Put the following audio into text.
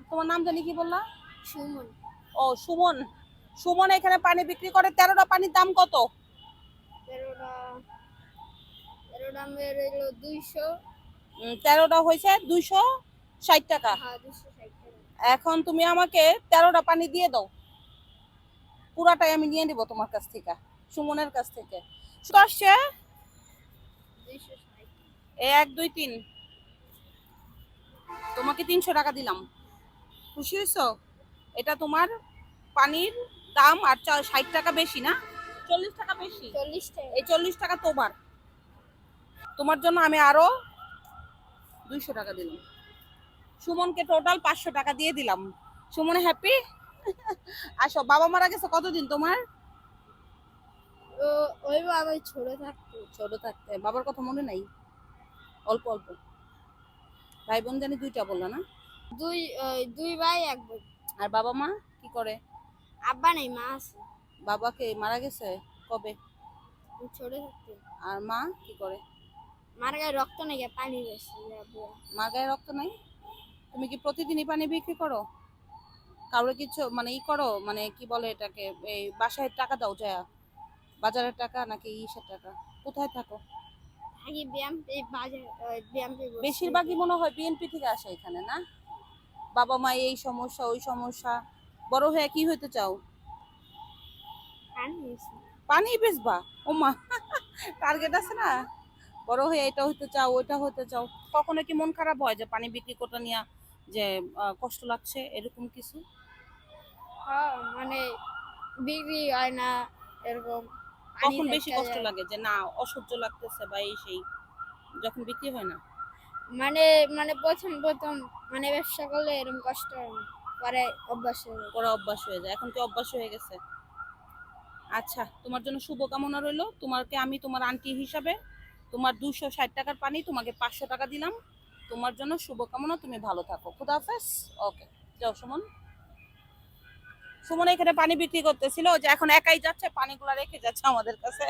তোমার নাম জানি কি বললা? সুমন। ও সুমন। সুমন এখানে পানি বিক্রি করে। 13টা পানির দাম কত? 13টা 13টা মেয়ের হলো 200। 13টা হয়েছে 260 টাকা। হ্যাঁ 260 টাকা। এখন তুমি আমাকে 13টা পানি দিয়ে দাও, পুরাটাই আমি নিয়ে নিব তোমার কাছ থেকে, সুমনের কাছ থেকে। কত আসছে? 260। 1 2 3, তোমাকে 300 টাকা দিলাম। খুশি হয়েছো? এটা তোমার পানির দাম। আর 60 টাকা বেশি না, 40 টাকা বেশি। 40 টাকা। এই 40 টাকা তোমার, তোমার জন্য আমি আরো 200 টাকা দিলাম। সুমনকে টোটাল 500 টাকা দিয়ে দিলাম। সুমন হ্যাপি? আসো। বাবা মারা গেছে কতদিন তোমার? ও ওই বাবা ছোট থাকতো। ছোট থাকতে। বাবার কথা মনে নাই? অল্প অল্প। ভাই বোন জানি 2টা বললা না? দুই ভাই এক বোন। আর বাবা মা কি করে? আব্বা নাই, মা আছে। বাবাকে মারা গেছে কবে? ছোট থাকতো। আর মা কি করে? মার গায়ে রক্ত নাই, পানি বেশি। মার গায়ে রক্ত নাই? তুমি কি প্রতিদিনই পানি বিক্রি করো? কারোর কিছু মানে ই করো, মানে কি বলে এটাকে, এই বাসায় টাকা দাও যায়, বাজারের টাকা নাকি ইসের টাকা? কোথায় থাকো? থাকি ব্যায়াম এই বাজার ব্যায়াম। বেশিরভাগই মনে হয় বিএনপি থেকে আসে এখানে না? বাবা মা এই সমস্যা ওই সমস্যা, বড় হয়ে কি হইতে চাও? পানি বেশি। পানি বেচবা? ও মা, টার্গেট আছে না? বড় হয়ে এটা হইতে চাও ওইটা হইতে চাও। কখনো কি মন খারাপ হয় যে পানি বিক্রি করতে নিয়ে, যে কষ্ট লাগছে এরকম কিছু? হ্যাঁ মানে বিক্রি হয় না এরকম। পানি কখন বেশি থাকা কষ্ট যায়। লাগে যে না অসহ্য লাগতেছে বা এই সেই, যখন বিক্রি হয় না? মানে মানে প্রথম প্রথম মানে ব্যবসা করলে এরকম কষ্ট হয় না, পরে অভ্যাস হয়ে যায়। পরে অভ্যাস হয়ে যায়, এখন কি অভ্যাস হয়ে গেছে? আচ্ছা, তোমার জন্য শুভকামনা রইলো। তোমাকে আমি তোমার আন্টি হিসাবে তোমার 260 টাকার পানি তোমাকে 500 টাকা দিলাম। তোমার জন্য শুভকামনা, তুমি ভালো থাকো। খুদা হাফেজ। ওকে, যাও সুমন। সুমন এখানে পানি বিক্রি করতেছিল, যে এখন একাই যাচ্ছে, পানিগুলা রেখে যাচ্ছে আমাদের কাছে।